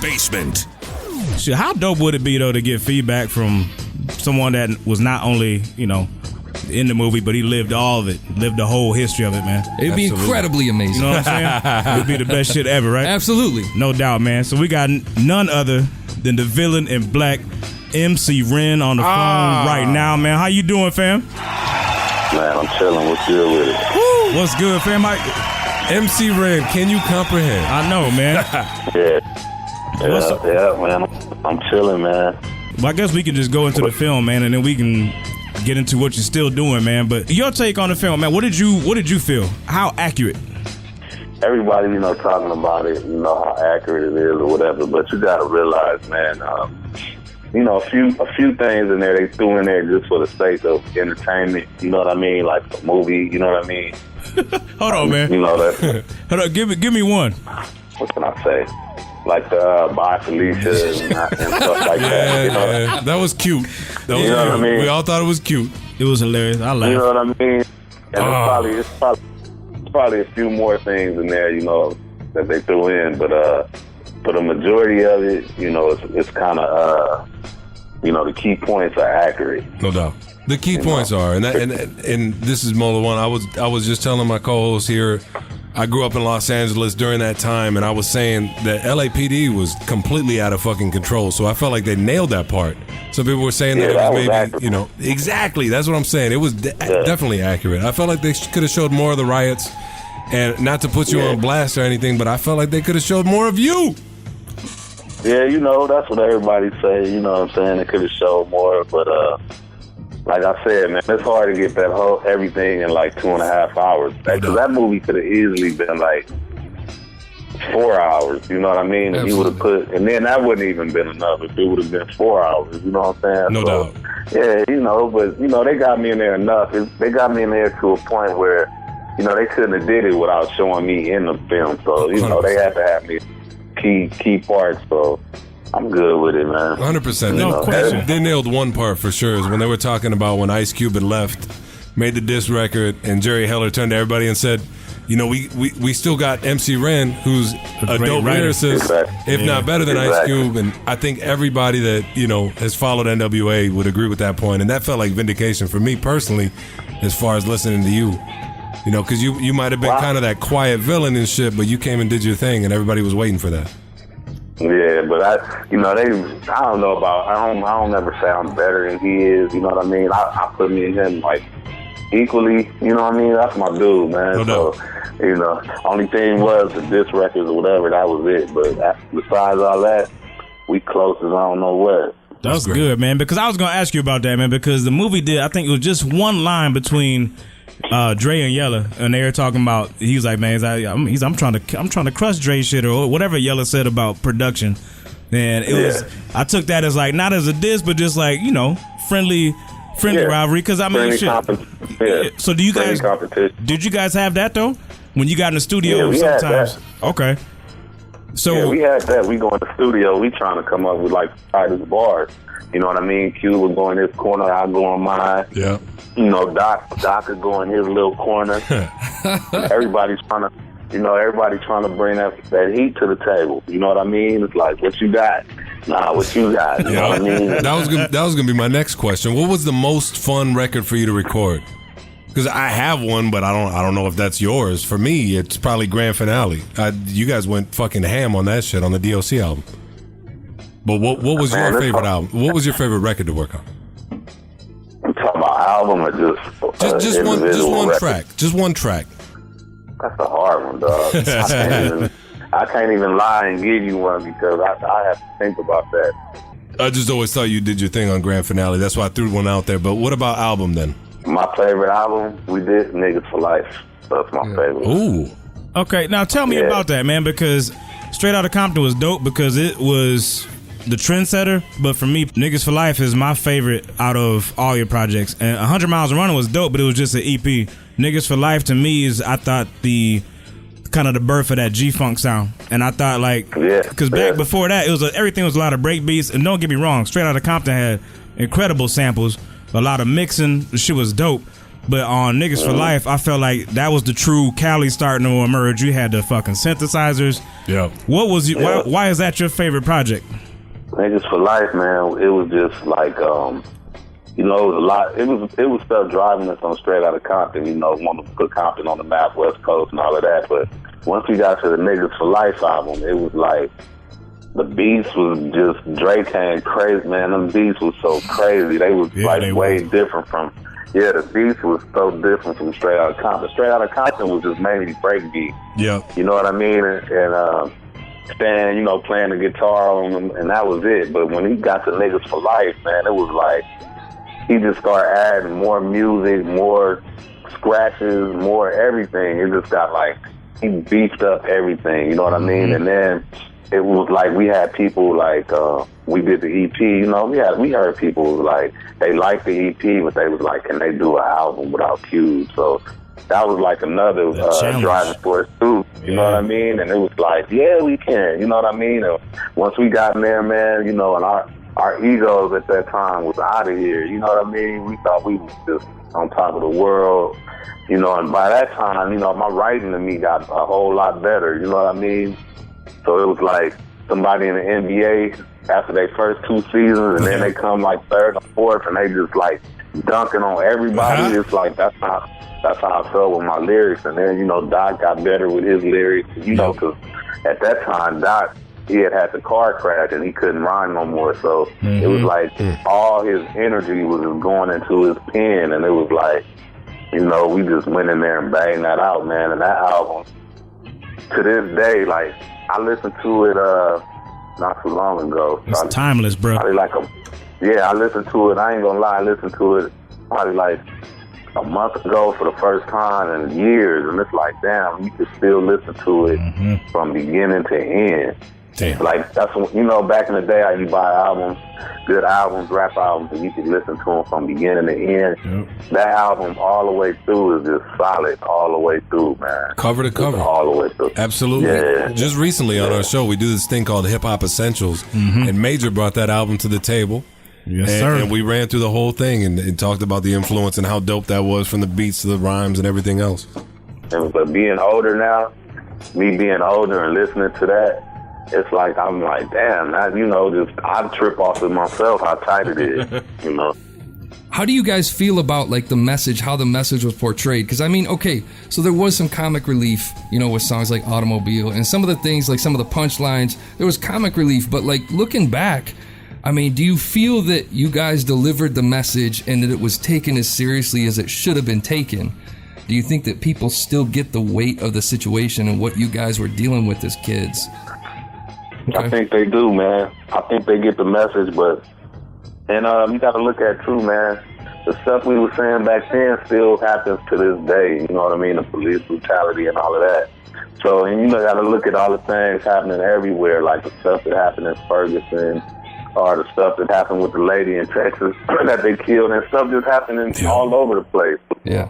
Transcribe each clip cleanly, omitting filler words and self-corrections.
basement. Shit, how dope would it be though to get feedback from someone that was not only, you know, in the movie, but he lived all of it, lived the whole history of it, man. It'd be incredibly amazing. You know what I'm saying? It'd be the best shit ever, right? Absolutely. No doubt, man. So we got none other than the villain in black, MC Ren, on the phone right now, man. How you doing, fam? Man, I'm chilling. What's good with it? Woo! What's good, fam? MC Ren, can you comprehend? I know, man. Yeah, man. I'm chilling, man. Well, I guess we can just go into the film, man, and then we can get into what you're still doing, man. But your take on the film, man. What did you feel? How accurate? Everybody, you know, talking about it, you know, how accurate it is or whatever. But you got to realize, man, you know, a few things in there they threw in there just for the sake of entertainment. You know what I mean? Like a movie. You know what I mean? Hold on, man. You know that. Hold on. Give me one. What can I say? Like the Bye Felicia and stuff like that. You know? Yeah, that was cute. That was You know cute. what I mean? We all thought it was cute. It was hilarious. I laughed. You know what I mean? And it's probably a few more things in there, you know, that they threw in, but for the majority of it, you know, it's kind of you know, the key points are accurate. No doubt. The key points are, and this is Mola One. I was just telling my co-host here, I grew up in Los Angeles during that time, and I was saying that LAPD was completely out of fucking control. So I felt like they nailed that part. Some people were saying that it was maybe, accurate. You know, exactly. That's what I'm saying. It was definitely accurate. I felt like they could have showed more of the riots, and not to put you on blast or anything, but I felt like they could have showed more of you. Yeah, you know, that's what everybody say. You know what I'm saying? They could have showed more, but like I said, man, it's hard to get that whole everything in like 2.5 hours. Because that movie could have easily been like 4 hours. You know what I mean? If you would have put, and then that wouldn't even been enough if it would have been 4 hours. You know what I'm saying? No doubt. Yeah, you know, but you know, they got me in there enough. They got me in there to a point where, you know, they couldn't have did it without showing me in the film. So you know, they had to have me key parts. So I'm good with it, man. 100%. No question. They nailed one part for sure, is when they were talking about when Ice Cube had left, made the diss record, and Jerry Heller turned to everybody and said, you know, we still got MC Ren, who's a dope lyricist, if not better than Ice Cube. And I think everybody that, you know, has followed N.W.A. would agree with that point. And that felt like vindication for me personally, as far as listening to you. You know, because you might have been kind of that quiet villain and shit, but you came and did your thing, and everybody was waiting for that. Yeah, but I don't know about, I don't ever say I'm better than he is, you know what I mean? I put me and him like equally, you know what I mean? That's my dude, man. No so, you know, only thing was the diss records or whatever, that was it. But besides all that, we close as I don't know what. That's good, man, because I was going to ask you about that, man, because the movie did, I think it was just one line between Dre and Yella, and they were talking about, he was like, man, I'm trying to crush Dre shit or whatever Yella said about production, and it was, I took that as like not as a diss, but just like, you know, friendly rivalry, because I mean, shit. So do you guys? Did you guys have that though when you got in the studio? Sometimes, okay. So we had that. We go in the studio. We trying to come up with like tightest bars. You know what I mean? Q would go in his corner. I go in mine. Yeah. You know, Doc would go in his little corner. Everybody's trying to bring that heat to the table. You know what I mean? It's like, what you got? Nah, what you got? You know what I mean? That was gonna be my next question. What was the most fun record for you to record? Because I have one, but I don't know if that's yours. For me, it's probably Grand Finale. You guys went fucking ham on that shit on the DOC album. But what was your favorite album? What was your favorite record to work on? I'm talking about album or just one track. Just one track. That's a hard one, dog. I can't even lie and give you one because I have to think about that. I just always thought you did your thing on Grand Finale. That's why I threw one out there. But what about album then? My favorite album, we did Niggas for Life. That's my favorite. Ooh. Okay, now tell me about that, man, because Straight Outta Compton was dope because it was the trendsetter, but for me, Niggas for Life is my favorite out of all your projects. And 100 Miles of Running was dope, but it was just an EP. Niggas for Life to me is, I thought, the kind of the birth of that G-Funk sound. And I thought, like, because back before that, it was everything was a lot of break beats. And don't get me wrong, Straight Outta Compton had incredible samples, a lot of mixing. The shit was dope. But on Niggas for Life, I felt like that was the true Cali starting to emerge. You had the fucking synthesizers. Yeah. What was you? Why is that your favorite project? Niggas for Life, man. It was just like, you know, it was a lot. It was stuff driving us on Straight Outta Compton. You know, wanted to put Compton on the map, West Coast, and all of that. But once we got to the Niggas for Life album, it was like the beats was just Dre came crazy, man. Them beats was so crazy. They was way different from. Yeah, the beats was so different from Straight Outta Compton. Straight Outta Compton was just mainly break beat. Yeah. You know what I mean? And Stan, you know, playing the guitar on them, and that was it. But when he got to Niggas for Life, man, it was like he just started adding more music, more scratches, more everything. It just got like, he beefed up everything, you know what I mean? And then it was like we had people like, we did the EP, you know, we heard people like, they liked the EP, but they was like, can they do an album without cues? So that was like another driving force too, you know what I mean? And it was like, yeah, we can, you know what I mean? And once we got in there, man, you know, and our egos at that time was out of here, you know what I mean? We thought we was just on top of the world, you know, and by that time, you know, my writing to me got a whole lot better, you know what I mean? So it was like somebody in the N.W.A. after their first 2 seasons, and then they come like third or fourth, and they just like dunking on everybody. It's like that's how I felt with my lyrics. And then, you know, Doc got better with his lyrics, you know, because at that time Doc, he had the car crash and he couldn't rhyme no more. So it was like all his energy was just going into his pen, and it was like, you know, we just went in there and banged that out, man. And that album, to this day, like, I listened to it not too long ago. It's timeless, bro. I listened to it. I ain't gonna lie, I listened to it probably like a month ago for the first time in years, and it's like, damn, you can still listen to it from beginning to end. Damn. Like, that's when, you know, back in the day, how you buy albums, good albums, rap albums, and you can listen to them from beginning to end. Yep. That album all the way through is just solid all the way through, man. Cover to cover. All the way through. Absolutely. Yeah. Just recently on our show, we do this thing called Hip Hop Essentials, and Major brought that album to the table. Yes, sir. And we ran through the whole thing and talked about the influence and how dope that was, from the beats to the rhymes and everything else. But being older now, me being older and listening to that, it's like, I'm like, damn, you know, just I trip off of myself how tight it is, you know. How do you guys feel about like the message, how the message was portrayed? Because I mean, okay, so there was some comic relief, you know, with songs like Automobile, and some of the things, like some of the punchlines, there was comic relief. But like looking back, I mean, do you feel that you guys delivered the message and that it was taken as seriously as it should have been taken? Do you think that people still get the weight of the situation and what you guys were dealing with as kids? Okay. I think they do, man. I think they get the message, and you got to look at too, man. The stuff we were saying back then still happens to this day. You know what I mean? The police brutality and all of that. So, and you got to look at all the things happening everywhere, like the stuff that happened in Ferguson, or the stuff that happened with the lady in Texas that they killed, and stuff just happening all over the place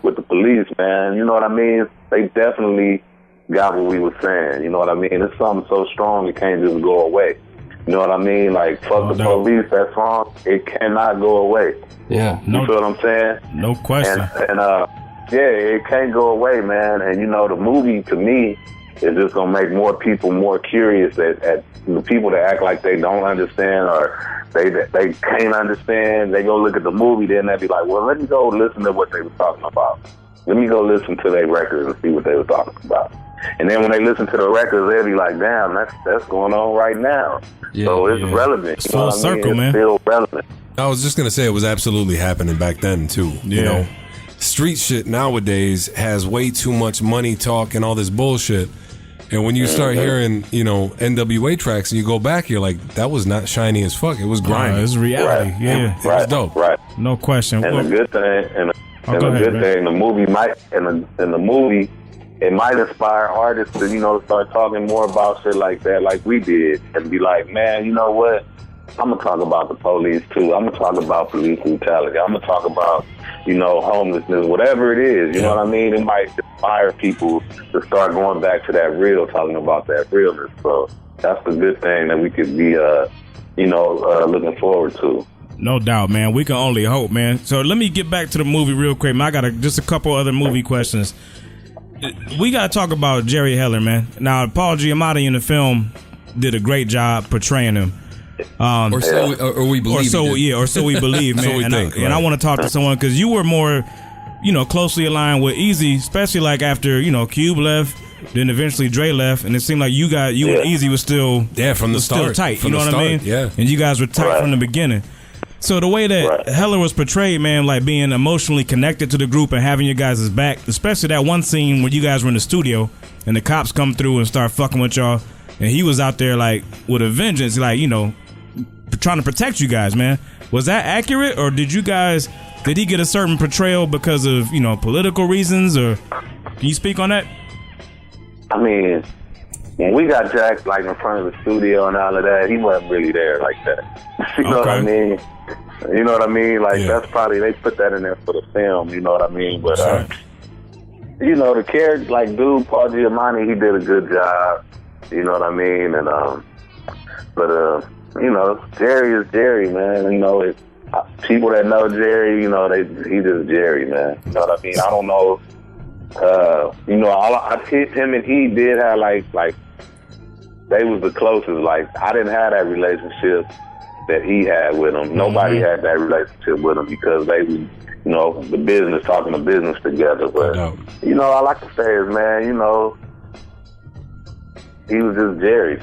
with the police, man. You know what I mean? They definitely got what we were saying, you know what I mean? It's something so strong it can't just go away. You know what I mean? Like, fuck the police, that song, it cannot go away. Yeah. You feel what I'm saying? No question. And it can't go away, man. And, you know, the movie, to me, is just going to make more people more curious at the people that act like they don't understand or they can't understand. They go look at the movie, then they be like, well, let me go listen to what they were talking about. Let me go listen to their records and see what they were talking about. And then when they listen to the records, they'll be like, damn, that's going on right now. So it's relevant. It's full circle, man. It's still relevant. I was just going to say it was absolutely happening back then, too. Yeah. You know, street shit nowadays has way too much money talk and all this bullshit. And when you start hearing, you know, N.W.A. tracks and you go back, you're like, that was not shiny as fuck. It was grimy. It's reality. Right. Yeah. It was dope. Right. No question. And the good thing, the movie might, in the movie, it might inspire artists to, you know, start talking more about shit like that, like we did, and be like, man, you know what? I'm gonna talk about the police too. I'm gonna talk about police brutality. I'm gonna talk about, you know, homelessness, whatever it is. You know what I mean? It might inspire people to start going back to that real, talking about that realness. So that's the good thing that we could be, looking forward to. No doubt, man. We can only hope, man. So let me get back to the movie real quick, man. I got just a couple other movie questions. We got to talk about Jerry Heller, man. Now, Paul Giamatti in the film did a great job portraying him. Or we believe. Or so we believe, man. So we think, and I want to talk to someone because you were more, closely aligned with Easy, especially like after Cube left, then eventually Dre left, and it seemed like you and Easy was still from the start, still tight. From you know what I mean? Yeah, and you guys were tight from the beginning. So the way that Heller was portrayed, man, like being emotionally connected to the group and having your guys' back, especially that one scene where you guys were in the studio and the cops come through and start fucking with y'all, and he was out there like with a vengeance, like trying to protect you guys, man. Was that accurate, or did he get a certain portrayal because of political reasons, or can you speak on that? I mean, when we got Jack like in front of the studio and all of that, he wasn't really there like that. You know what I mean? You know what I mean? Like that's probably they put that in there for the film. You know what I mean? But the character, like dude, Paul Giamatti, he did a good job. You know what I mean? And Jerry is Jerry, man. People that know Jerry, he just Jerry, man. You know what I mean? I don't know. Him and he did have like they was the closest. Like I didn't have that relationship that he had with him. Nobody had that relationship with him because they was, the business, talking the business together. But all I can say is, man, he was just Jerry.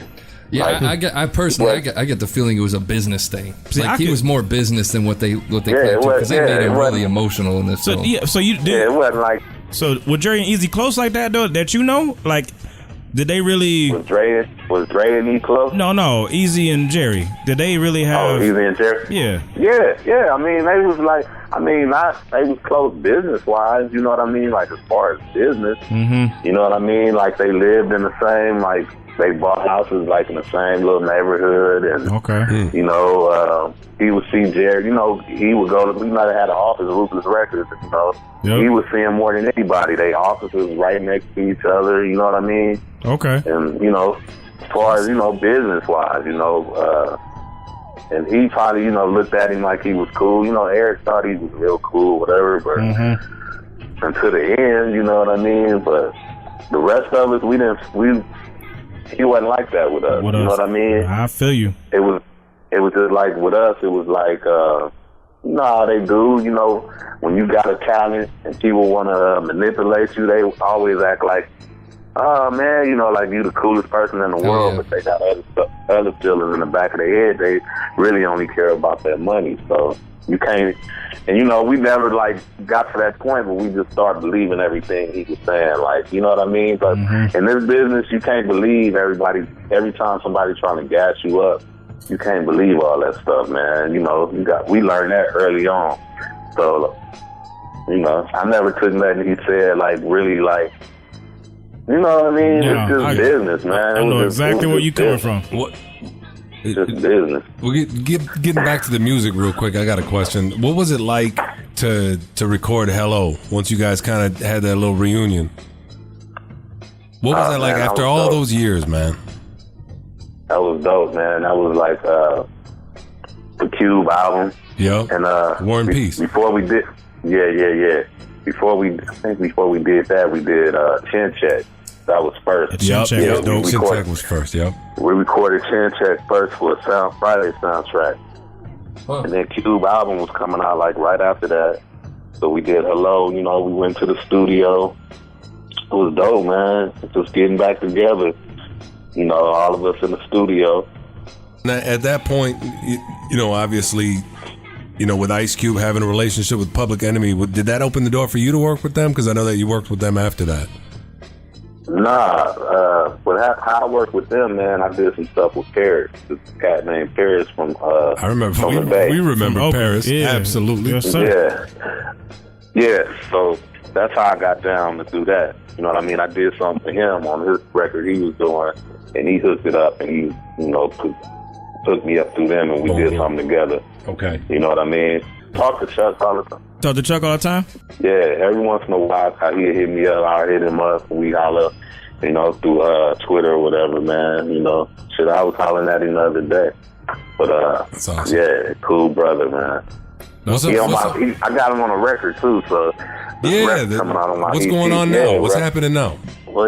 Yeah, I personally get the feeling it was a business thing. Like he was more business than what they played because they made him really emotional in this film. So you did. Yeah, it wasn't like. So were Jerry and Easy close like that though? That like, did they really? Was Dre and E close? No, Easy and Jerry. Did they really have? Oh, Easy and Jerry. Yeah. I mean, they was like. They was close business wise. You know what I mean? Like as far as business. Mm-hmm. You know what I mean? Like they lived in the same like. They bought houses like in the same little neighborhood, and he would see Jerry. He would go to. We might have had an office, Ruthless Records. He would see him more than anybody. They offices right next to each other. You know what I mean? Okay. And as far as business wise, and he probably looked at him like he was cool. Eric thought he was real cool, whatever. But until the end, you know what I mean. But the rest of us, he wasn't like that with us. You know what I mean? I feel you. It was just like with us. It was like, they do. When you got a talent and people want to manipulate you, they always act like, oh man, like you the coolest person in the world. But they got other feelings in the back of their head. They really only care about their money. So you can't. And we never like got to that point, but we just started believing everything he was saying. Like, you know what I mean? But in this business, you can't believe everybody. Every time somebody's trying to gas you up, you can't believe all that stuff, man. We learned that early on. So, I never took nothing he said like really like. You know what I mean? Yeah, it's just business, man. I know exactly where you're coming from. What? Just business. Well, getting back to the music real quick, I got a question. What was it like to record Hello once you guys kind of had that little reunion? What was that like after all those years, man? That was dope, man. That was like the Cube album. Yep. And War and Peace. Before we did, Before we did that, we did Chin Check. That was first. Chin Check was first. Yep. We recorded Chin Check first for a Sound Friday soundtrack, and then Cube album was coming out like right after that. So we did Hello. We went to the studio. It was dope, man. Just getting back together. All of us in the studio. Now, at that point, obviously, with Ice Cube having a relationship with Public Enemy, did that open the door for you to work with them? Because I know that you worked with them after that. Nah, but how I worked with them, man, I did some stuff with Paris. This cat named Paris from I remember from the Bay. We remember Paris. Yeah. Absolutely. Yes, sir. Yeah. So that's how I got down to do that. You know what I mean? I did something for him on his record he was doing, and he hooked it up, and he, took me up through them, and we did something together. Okay. You know what I mean? Talk to Chuck all the time. Talk to Chuck all the time? Yeah, every once in a while, he'll hit me up, I'll hit him up, and we holler, through Twitter or whatever, man. Shit, I was hollering at him the other day. But that's awesome. Yeah, cool brother, man. I got him on a record too, so coming out on my what's EP. going on now? What's happening now? Well,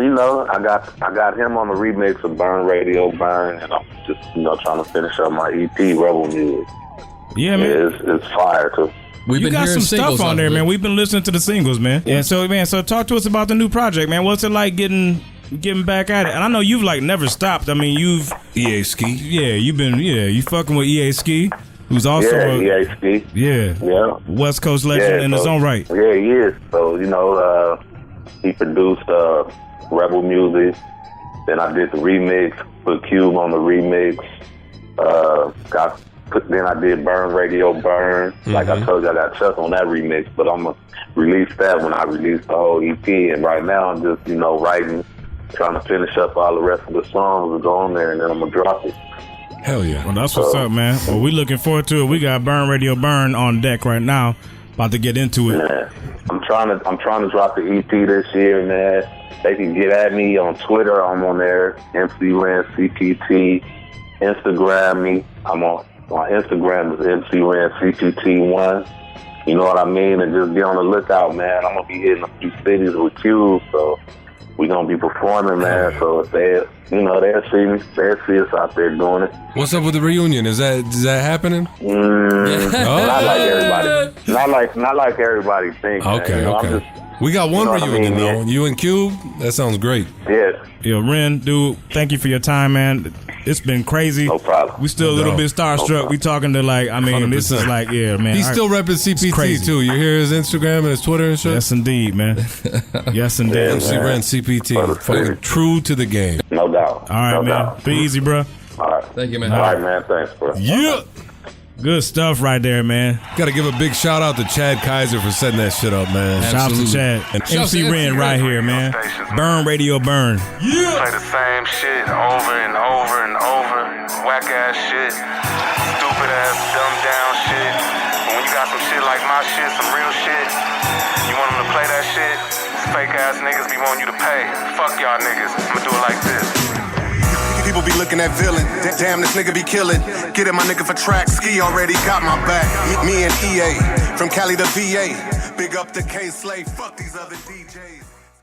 I got him on the remix of Burn Radio Burn, and I'm just trying to finish up my EP Rebel Music. Yeah, man, it's fire too. You got some stuff on there, man. We've been listening to the singles, man. Yeah, so talk to us about the new project, man. What's it like getting back at it? And I know you've never stopped. I mean, you've EA Ski. Yeah, you fucking with EA Ski, who's also EA Ski. Yeah, West Coast legend in his own right. Yeah, he is. So he produced Rebel Music. Then I did the remix, put Cube on the remix. Then I did Burn Radio Burn. Like I told you, I got Chuck on that remix, but I'm going to release that when I release the whole EP. And right now I'm just, writing, trying to finish up all the rest of the songs that go on there, and then I'm going to drop it. Hell yeah. Well, that's what's up, man. Well, we looking forward to it. We got Burn Radio Burn on deck right now. About to get into it. Man, I'm trying to drop the EP this year, man. They can get at me on Twitter. I'm on there, MC Ren CPT. Instagram me. I'm on Instagram is MC Ren CPT1. You know what I mean? And just be on the lookout, man. I'm gonna be hitting a few cities with Q, so we gonna be performing, man. So if they'll see me, they'll see us out there doing it. What's up with the reunion? Is that happening? Not like everybody. Not like everybody thinks. Okay, okay. We got one reunion though. You and Cube. That sounds great. Yeah. Yo, Ren, dude, thank you for your time, man. It's been crazy. No problem. We still a little bit starstruck. We talking to this is man. He's still repping CPT too. You hear his Instagram and his Twitter and shit? Yes, indeed, man. Yes, indeed. MC Ren CPT. Fucking true to the game. No doubt. All right, man. Be easy, bro. All right. Thank you, man. All right, man. Thanks, bro. Yeah. Good stuff right there, man. Got to give a big shout out to Chad Kaiser for setting that shit up, man. Shout out to Chad. And MC Ren right here, man. Burn Radio Burn. Yeah. Play the same shit over and over and over. Whack ass shit. Stupid ass, dumb down shit. But when you got some shit like my shit, some real shit, you want them to play that shit, fake ass niggas be wanting you to pay. Fuck y'all niggas. I'ma do it like this. People be looking at villain. Damn, this nigga be killing. Get it, my nigga, for track. Ski already got my back. Me and EA from Cali to VA. Big up to K Slay. Fuck these other DJs.